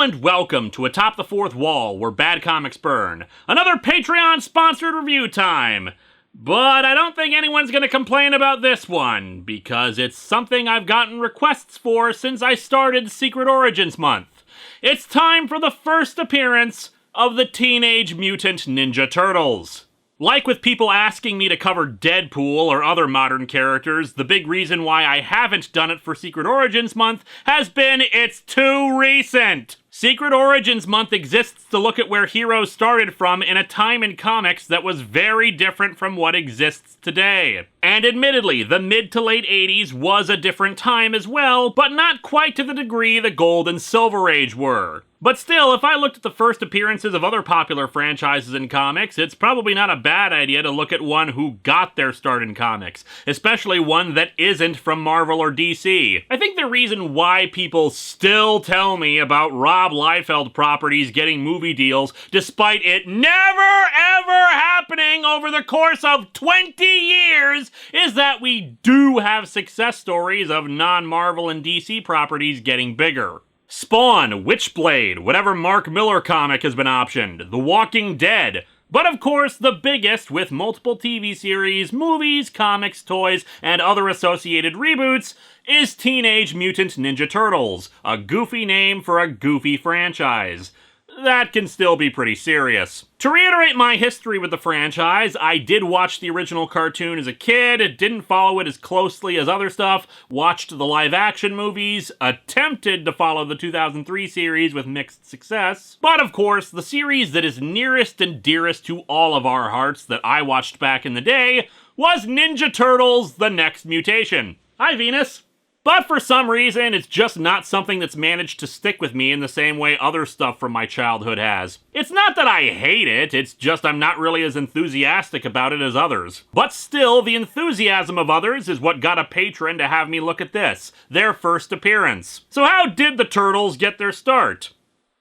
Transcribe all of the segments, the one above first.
and welcome to Atop the Fourth Wall, where bad comics burn. Another Patreon-sponsored review time. But I don't think anyone's gonna complain about this one, because it's something I've gotten requests for since I started Secret Origins Month. It's time for the first appearance of the Teenage Mutant Ninja Turtles. Like with people asking me to cover Deadpool or other modern characters, the big reason why I haven't done it for Secret Origins Month has been it's too recent! Secret Origins Month exists to look at where heroes started from in a time in comics that was very different from what exists today. And admittedly, the mid to late 80s was a different time as well, but not quite to the degree the Gold and Silver Age were. But still, if I looked at the first appearances of other popular franchises in comics, it's probably not a bad idea to look at one who got their start in comics, especially one that isn't from Marvel or DC. I think the reason why people still tell me about Rob Liefeld properties getting movie deals, despite it never ever happening over the course of 20 years, is that we do have success stories of non-Marvel and DC properties getting bigger. Spawn, Witchblade, whatever Mark Millar comic has been optioned, The Walking Dead, but of course the biggest, with multiple TV series, movies, comics, toys, and other associated reboots, is Teenage Mutant Ninja Turtles, a goofy name for a goofy franchise. That can still be pretty serious. To reiterate my history with the franchise, I did watch the original cartoon as a kid, didn't follow it as closely as other stuff, watched the live-action movies, attempted to follow the 2003 series with mixed success, but of course, the series that is nearest and dearest to all of our hearts that I watched back in the day was Ninja Turtles: The Next Mutation. Hi, Venus! But for some reason, it's just not something that's managed to stick with me in the same way other stuff from my childhood has. It's not that I hate it, it's just I'm not really as enthusiastic about it as others. But still, the enthusiasm of others is what got a patron to have me look at this, their first appearance. So how did the Turtles get their start?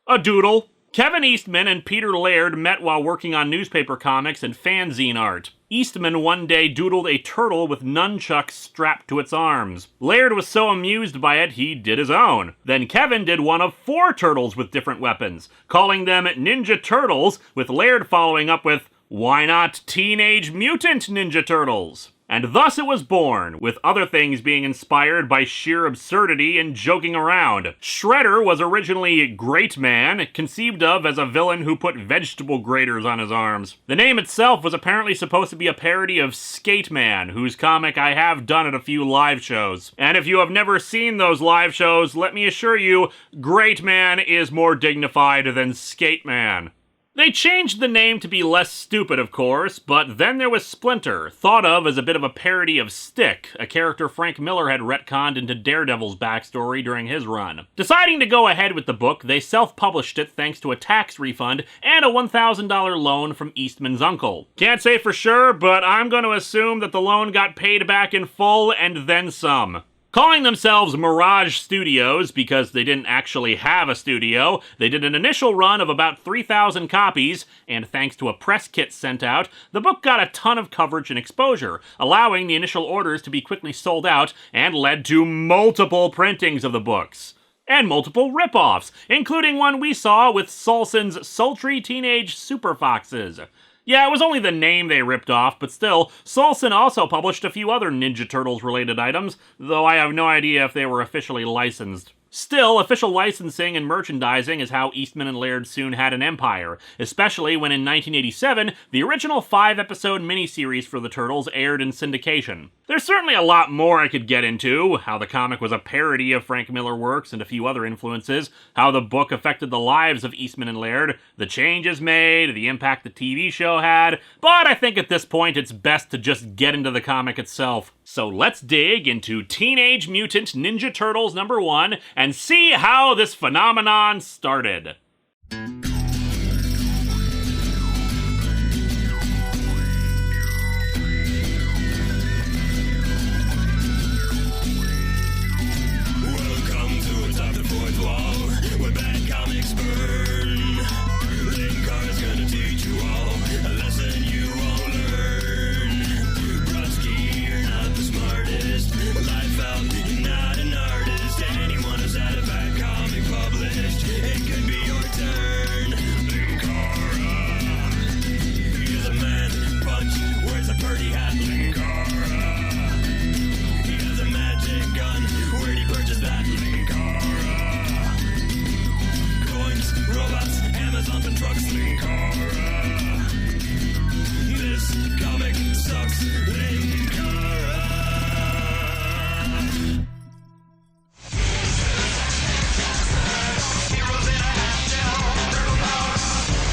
A doodle. Kevin Eastman and Peter Laird met while working on newspaper comics and fanzine art. Eastman one day doodled a turtle with nunchucks strapped to its arms. Laird was so amused by it, he did his own. Then Kevin did one of 4 turtles with different weapons, calling them Ninja Turtles, with Laird following up with, "Why not Teenage Mutant Ninja Turtles?" And thus it was born, with other things being inspired by sheer absurdity and joking around. Shredder was originally Great Man, conceived of as a villain who put vegetable graters on his arms. The name itself was apparently supposed to be a parody of Skate Man, whose comic I have done at a few live shows. And if you have never seen those live shows, let me assure you, Great Man is more dignified than Skate Man. They changed the name to be less stupid, of course, but then there was Splinter, thought of as a bit of a parody of Stick, a character Frank Miller had retconned into Daredevil's backstory during his run. Deciding to go ahead with the book, they self-published it thanks to a tax refund and a $1,000 loan from Eastman's uncle. Can't say for sure, but I'm going to assume that the loan got paid back in full and then some. Calling themselves Mirage Studios because they didn't actually have a studio, they did an initial run of about 3,000 copies, and thanks to a press kit sent out, the book got a ton of coverage and exposure, allowing the initial orders to be quickly sold out and led to multiple printings of the books. And multiple rip-offs, including one we saw with Solson's Sultry Teenage Super Foxes. Yeah, it was only the name they ripped off, but still, Solson also published a few other Ninja Turtles-related items, though I have no idea if they were officially licensed. Still, official licensing and merchandising is how Eastman and Laird soon had an empire, especially when in 1987, the original 5-episode miniseries for the Turtles aired in syndication. There's certainly a lot more I could get into, how the comic was a parody of Frank Miller works and a few other influences, how the book affected the lives of Eastman and Laird, the changes made, the impact the TV show had, but I think at this point it's best to just get into the comic itself. So let's dig into Teenage Mutant Ninja Turtles #1 and see how this phenomenon started. Welcome to Atop the Fourth Wall, where bad comics burn. Linkara's gonna teach you all a lesson you won't learn. Brodsky, you're not the smartest. Liefeld, you're not an artist. Anyone who's had a bad comic published, it could be sucks, Linkara. This comic sucks, Linkara. Heroes in a half shell, turtle power.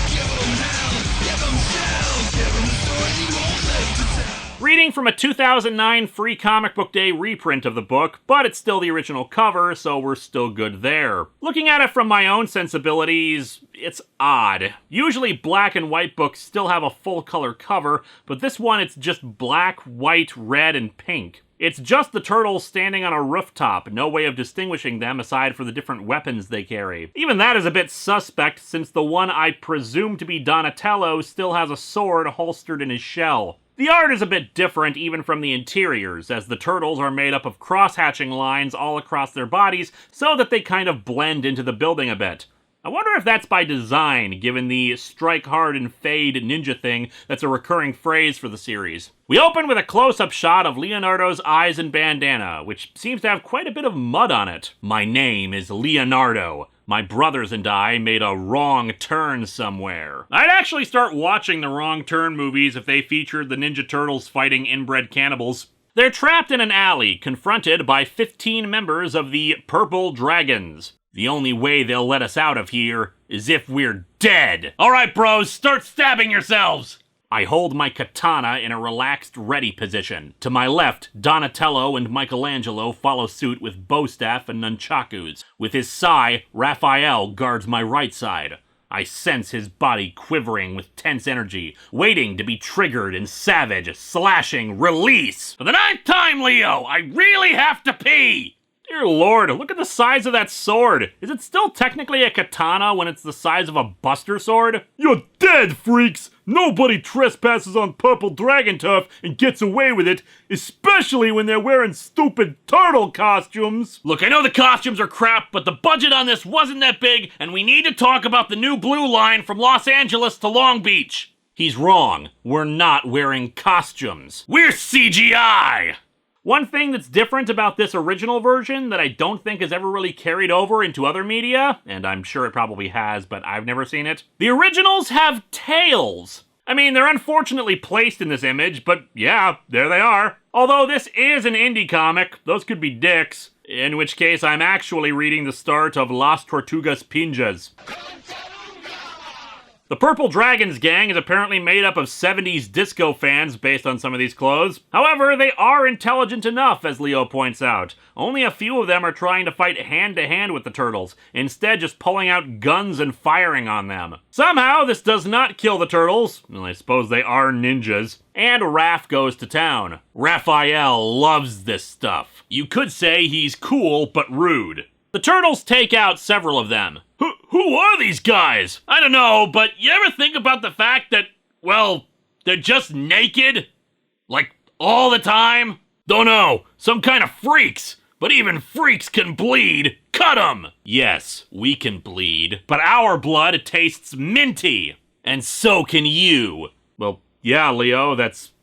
Give 'em hell, give 'em shell, give 'em the story you won't live to tell. Reading from a 2009 free comic book day reprint of the book, but it's still the original cover, so we're still good there. Looking at it from my own sensibilities, it's odd. Usually black and white books still have a full color cover, but this one it's just black, white, red, and pink. It's just the turtles standing on a rooftop, no way of distinguishing them aside for the different weapons they carry. Even that is a bit suspect, since the one I presume to be Donatello still has a sword holstered in his shell. The art is a bit different even from the interiors, as the turtles are made up of cross-hatching lines all across their bodies so that they kind of blend into the building a bit. I wonder if that's by design, given the strike hard and fade ninja thing that's a recurring phrase for the series. We open with a close-up shot of Leonardo's eyes and bandana, which seems to have quite a bit of mud on it. My name is Leonardo. My brothers and I made a wrong turn somewhere. I'd actually start watching the Wrong Turn movies if they featured the Ninja Turtles fighting inbred cannibals. They're trapped in an alley, confronted by 15 members of the Purple Dragons. The only way they'll let us out of here is if we're dead. All right, bros, start stabbing yourselves! I hold my katana in a relaxed ready position. To my left, Donatello and Michelangelo follow suit with bow staff and nunchakus. With his sai, Raphael guards my right side. I sense his body quivering with tense energy, waiting to be triggered in savage, slashing release. For the 9th time, Leo, I really have to pee! Dear Lord, look at the size of that sword. Is it still technically a katana when it's the size of a Buster sword? You're dead, freaks! Nobody trespasses on Purple Dragon Turf and gets away with it, especially when they're wearing stupid turtle costumes. Look, I know the costumes are crap, but the budget on this wasn't that big, and we need to talk about the new blue line from Los Angeles to Long Beach. He's wrong. We're not wearing costumes. We're CGI! One thing that's different about this original version that I don't think has ever really carried over into other media, and I'm sure it probably has, but I've never seen it, the originals have tails. I mean, they're unfortunately placed in this image, but yeah, there they are. Although this is an indie comic, those could be dicks, in which case I'm actually reading the start of Las Tortugas Pinjas. The Purple Dragons gang is apparently made up of 70s disco fans based on some of these clothes. However, they are intelligent enough, as Leo points out. Only a few of them are trying to fight hand-to-hand with the turtles, instead just pulling out guns and firing on them. Somehow, this does not kill the turtles. Well, I suppose they are ninjas. And Raph goes to town. Raphael loves this stuff. You could say he's cool but rude. The turtles take out several of them. Who are these guys? I don't know, but you ever think about the fact that, well, they're just naked? Like, all the time? Don't know, some kind of freaks. But even freaks can bleed. Cut 'em! Yes, we can bleed, but our blood tastes minty. And so can you. Well, yeah, Leo, that's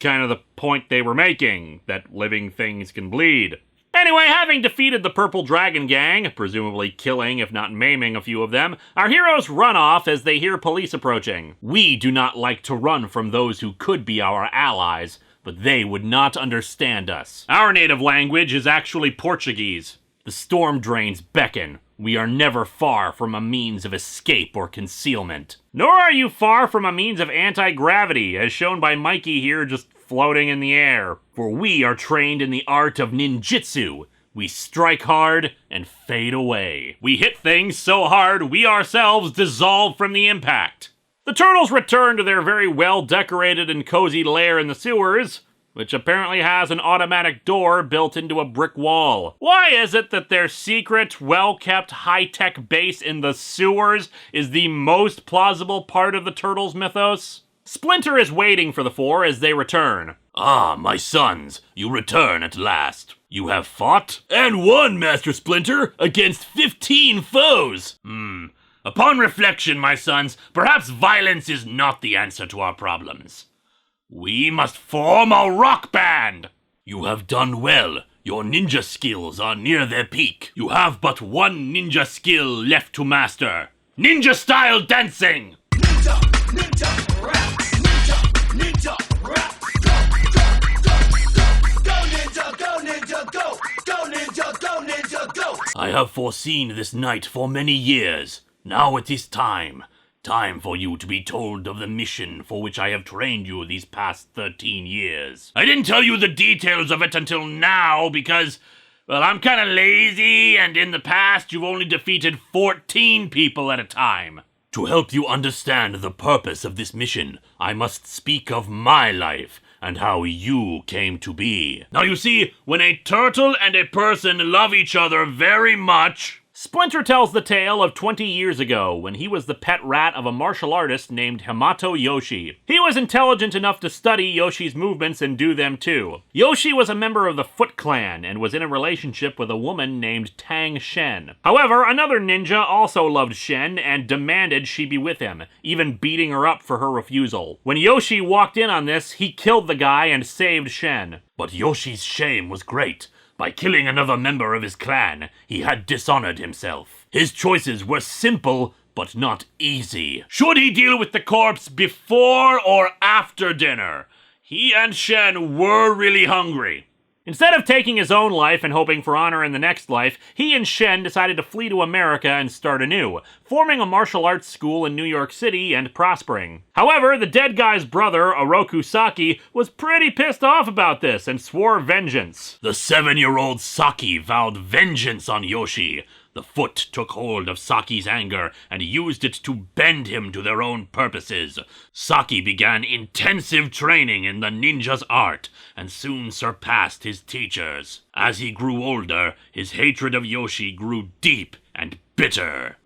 kind of the point they were making, that living things can bleed. Anyway, having defeated the Purple Dragon Gang, presumably killing if not maiming a few of them, our heroes run off as they hear police approaching. We do not like to run from those who could be our allies, but they would not understand us. Our native language is actually Portuguese. The storm drains beckon. We are never far from a means of escape or concealment. Nor are you far from a means of anti-gravity, as shown by Mikey here just floating in the air. For we are trained in the art of ninjutsu. We strike hard and fade away. We hit things so hard we ourselves dissolve from the impact. The turtles return to their very well-decorated and cozy lair in the sewers, which apparently has an automatic door built into a brick wall. Why is it that their secret, well-kept, high-tech base in the sewers is the most plausible part of the turtles' mythos? Splinter is waiting for the four as they return. Ah, my sons, you return at last. You have fought and won, Master Splinter, against 15 foes. Upon reflection, my sons, perhaps violence is not the answer to our problems. We must form a rock band! You have done well. Your ninja skills are near their peak. You have but one ninja skill left to master. ninja-style dancing! Ninja, ninja, rap. Ninja, ninja, rap. Go, ninja, go, ninja, go. Go, ninja, go, ninja, go. I have foreseen this night for many years. Now it is time. Time for you to be told of the mission for which I have trained you these past 13 years. I didn't tell you the details of it until now because, well, I'm kinda lazy, and in the past you've only defeated 14 people at a time. To help you understand the purpose of this mission, I must speak of my life and how you came to be. Now you see, when a turtle and a person love each other very much... Splinter tells the tale of 20 years ago when he was the pet rat of a martial artist named Hamato Yoshi. He was intelligent enough to study Yoshi's movements and do them too. Yoshi was a member of the Foot Clan and was in a relationship with a woman named Tang Shen. However, another ninja also loved Shen and demanded she be with him, even beating her up for her refusal. When Yoshi walked in on this, he killed the guy and saved Shen. But Yoshi's shame was great. By killing another member of his clan, he had dishonored himself. His choices were simple, but not easy. Should he deal with the corpse before or after dinner? He and Shen were really hungry. Instead of taking his own life and hoping for honor in the next life, he and Shen decided to flee to America and start anew, forming a martial arts school in New York City and prospering. However, the dead guy's brother, Oroku Saki, was pretty pissed off about this and swore vengeance. The 7-year-old Saki vowed vengeance on Yoshi. The Foot took hold of Saki's anger and used it to bend him to their own purposes. Saki began intensive training in the ninja's art and soon surpassed his teachers. As he grew older, his hatred of Yoshi grew deep and bitter.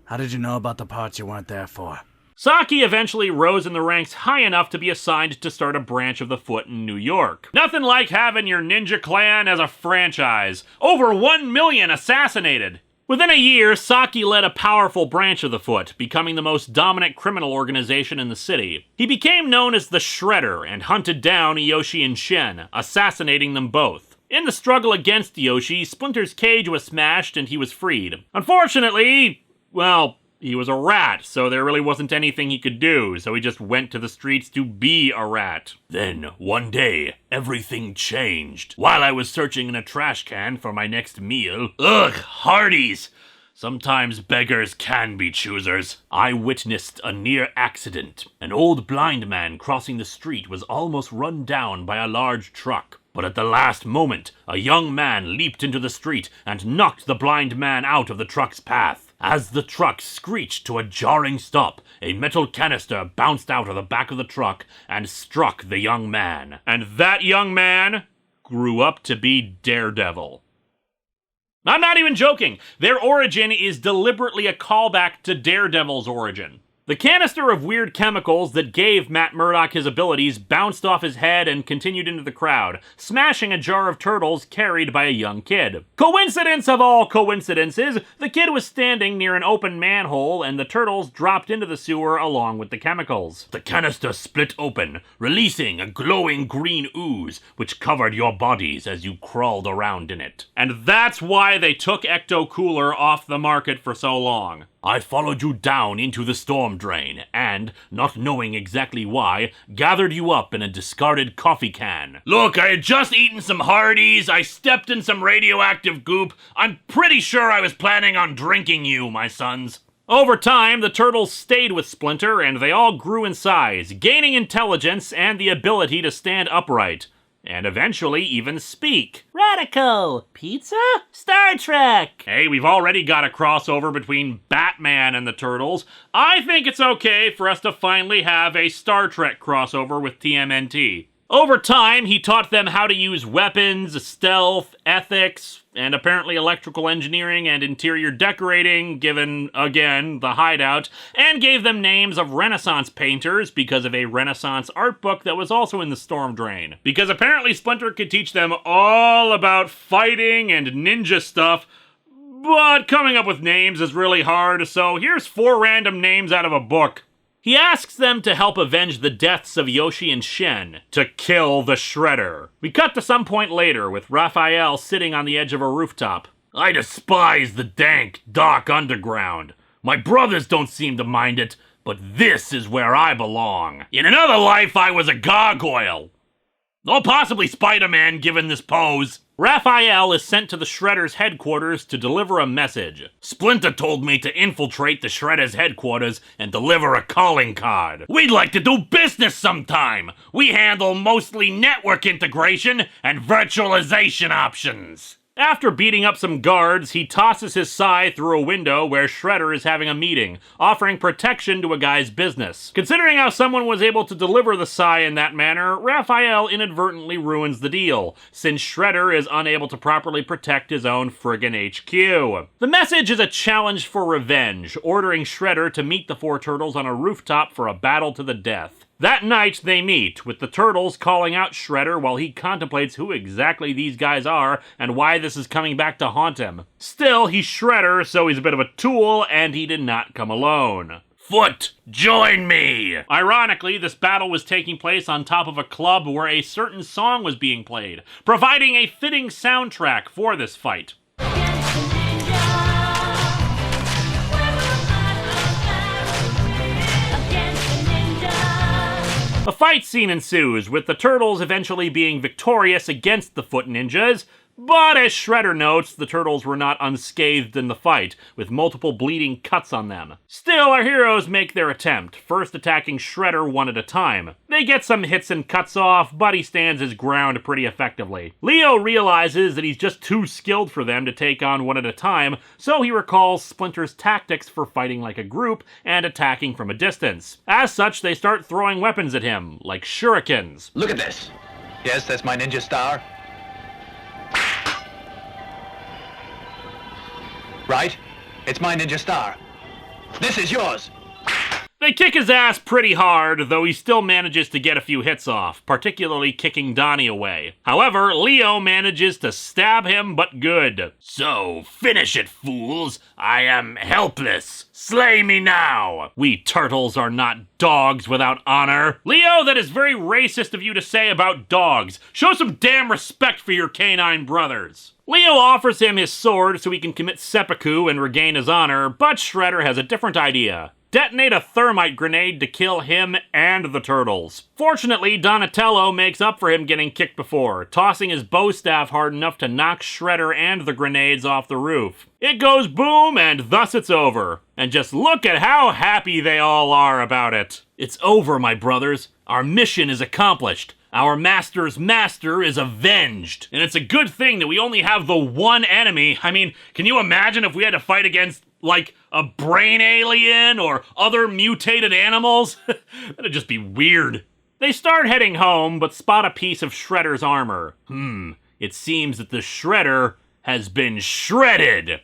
How did you know about the parts you weren't there for? Saki eventually rose in the ranks high enough to be assigned to start a branch of the Foot in New York. Nothing like having your ninja clan as a franchise. Over 1 million assassinated. Within a year, Saki led a powerful branch of the Foot, becoming the most dominant criminal organization in the city. He became known as the Shredder and hunted down Yoshi and Shen, assassinating them both. In the struggle against Yoshi, Splinter's cage was smashed and he was freed. Unfortunately, well, he was a rat, so there really wasn't anything he could do, so he just went to the streets to be a rat. Then, one day, everything changed. While I was searching in a trash can for my next meal, Hardee's! Sometimes beggars can be choosers. I witnessed a near accident. An old blind man crossing the street was almost run down by a large truck. But at the last moment, a young man leaped into the street and knocked the blind man out of the truck's path. As the truck screeched to a jarring stop, a metal canister bounced out of the back of the truck and struck the young man. And that young man grew up to be Daredevil. I'm not even joking. Their origin is deliberately a callback to Daredevil's origin. The canister of weird chemicals that gave Matt Murdock his abilities bounced off his head and continued into the crowd, smashing a jar of turtles carried by a young kid. Coincidence of all coincidences, the kid was standing near an open manhole and the turtles dropped into the sewer along with the chemicals. The canister split open, releasing a glowing green ooze which covered your bodies as you crawled around in it. And that's why they took Ecto Cooler off the market for so long. I followed you down into the storm drain and, not knowing exactly why, gathered you up in a discarded coffee can. Look, I had just eaten some Hardee's, I stepped in some radioactive goop. I'm pretty sure I was planning on drinking you, my sons. Over time, the turtles stayed with Splinter and they all grew in size, gaining intelligence and the ability to stand upright. And eventually even speak. Radical! Pizza? Star Trek! Hey, we've already got a crossover between Batman and the Turtles. I think it's okay for us to finally have a Star Trek crossover with TMNT. Over time, he taught them how to use weapons, stealth, ethics, and apparently electrical engineering and interior decorating, given, again, the hideout, and gave them names of Renaissance painters because of a Renaissance art book that was also in the storm drain. Because apparently Splinter could teach them all about fighting and ninja stuff, but coming up with names is really hard, so here's 4 random names out of a book. He asks them to help avenge the deaths of Yoshi and Shen, to kill the Shredder. We cut to some point later with Raphael sitting on the edge of a rooftop. I despise the dank, dark underground. My brothers don't seem to mind it, but this is where I belong. In another life, I was a gargoyle. Or possibly Spider-Man, given this pose. Raphael is sent to the Shredder's headquarters to deliver a message. Splinter told me to infiltrate the Shredder's headquarters and deliver a calling card. We'd like to do business sometime. We handle mostly network integration and virtualization options. After beating up some guards, he tosses his sai through a window where Shredder is having a meeting, offering protection to a guy's business. Considering how someone was able to deliver the sai in that manner, Raphael inadvertently ruins the deal, since Shredder is unable to properly protect his own friggin' HQ. The message is a challenge for revenge, ordering Shredder to meet the four turtles on a rooftop for a battle to the death. That night, they meet, with the Turtles calling out Shredder while he contemplates who exactly these guys are and why this is coming back to haunt him. Still, he's Shredder, so he's a bit of a tool, and he did not come alone. Foot, join me! Ironically, this battle was taking place on top of a club where a certain song was being played, providing a fitting soundtrack for this fight. A fight scene ensues, with the Turtles eventually being victorious against the Foot Ninjas, but as Shredder notes, the Turtles were not unscathed in the fight, with multiple bleeding cuts on them. Still, our heroes make their attempt, first attacking Shredder one at a time. They get some hits and cuts off, but he stands his ground pretty effectively. Leo realizes that he's just too skilled for them to take on one at a time, so he recalls Splinter's tactics for fighting like a group and attacking from a distance. As such, they start throwing weapons at him, like shurikens. Look at this. Yes, that's my ninja star. Right? It's my ninja star. This is yours. They kick his ass pretty hard, though he still manages to get a few hits off, particularly kicking Donnie away. However, Leo manages to stab him, but good. So, finish it, fools. I am helpless. Slay me now. We turtles are not dogs without honor. Leo, that is very racist of you to say about dogs. Show some damn respect for your canine brothers. Leo offers him his sword so he can commit seppuku and regain his honor, but Shredder has a different idea. Detonate a thermite grenade to kill him and the Turtles. Fortunately, Donatello makes up for him getting kicked before, tossing his bow staff hard enough to knock Shredder and the grenades off the roof. It goes boom, and thus it's over. And just look at how happy they all are about it. It's over, my brothers. Our mission is accomplished. Our master's master is avenged. And it's a good thing that we only have the one enemy. I mean, can you imagine if we had to fight against, like, a brain alien or other mutated animals? That'd just be weird. They start heading home, but spot a piece of Shredder's armor. It seems that the Shredder has been shredded.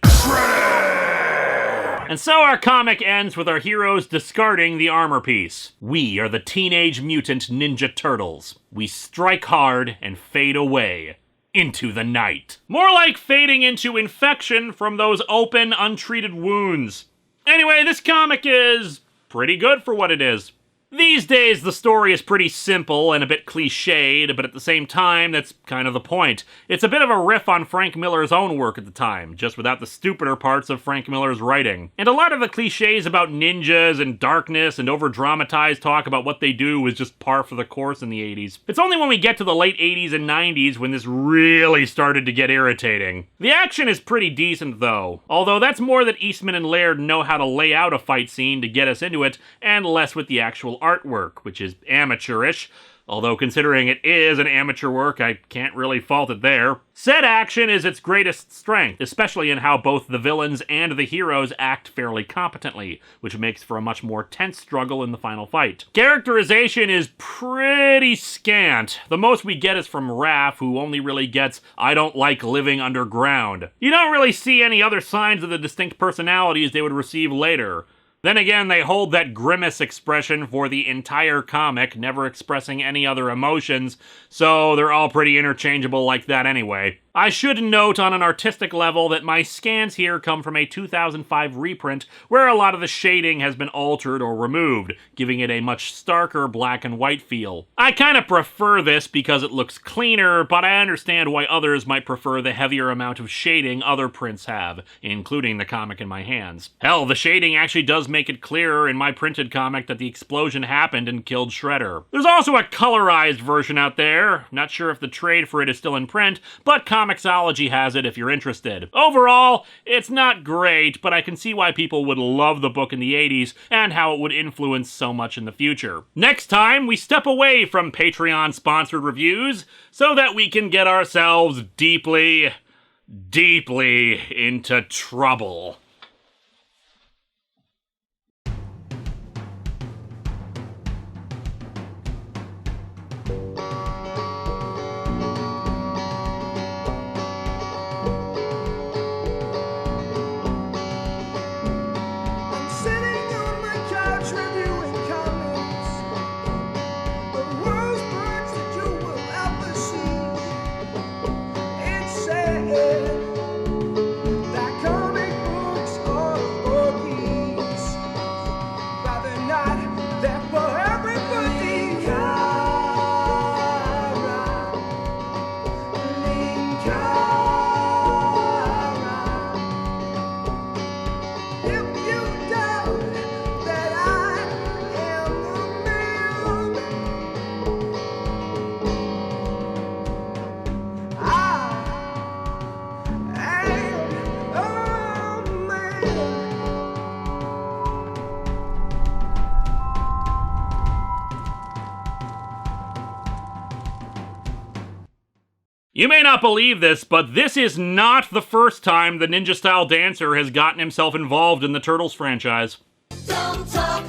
And so our comic ends with our heroes discarding the armor piece. We are the Teenage Mutant Ninja Turtles. We strike hard and fade away into the night. More like fading into infection from those open, untreated wounds. Anyway, this comic is pretty good for what it is. These days, the story is pretty simple and a bit cliched, but at the same time, that's kind of the point. It's a bit of a riff on Frank Miller's own work at the time, just without the stupider parts of Frank Miller's writing. And a lot of the cliches about ninjas and darkness and over-dramatized talk about what they do was just par for the course in the 80s. It's only when we get to the late 80s and 90s when this really started to get irritating. The action is pretty decent, though, although that's more that Eastman and Laird know how to lay out a fight scene to get us into it, and less with the actual artwork, which is amateurish, although considering it is an amateur work, I can't really fault it there. Said action is its greatest strength, especially in how both the villains and the heroes act fairly competently, which makes for a much more tense struggle in the final fight. Characterization is pretty scant. The most we get is from Raph, who only really gets, "I don't like living underground." You don't really see any other signs of the distinct personalities they would receive later. Then again, they hold that grimace expression for the entire comic, never expressing any other emotions, so they're all pretty interchangeable like that anyway. I should note on an artistic level that my scans here come from a 2005 reprint where a lot of the shading has been altered or removed, giving it a much starker black and white feel. I kind of prefer this because it looks cleaner, but I understand why others might prefer the heavier amount of shading other prints have, including the comic in my hands. Hell, the shading actually does make it clearer in my printed comic that the explosion happened and killed Shredder. There's also a colorized version out there. Not sure if the trade for it is still in print, but Comixology has it if you're interested. Overall, it's not great, but I can see why people would love the book in the 80s and how it would influence so much in the future. Next time, we step away from Patreon-sponsored reviews so that we can get ourselves deeply, deeply into trouble. You may not believe this, but this is not the first time the Ninja-style dancer has gotten himself involved in the Turtles franchise. Don't talk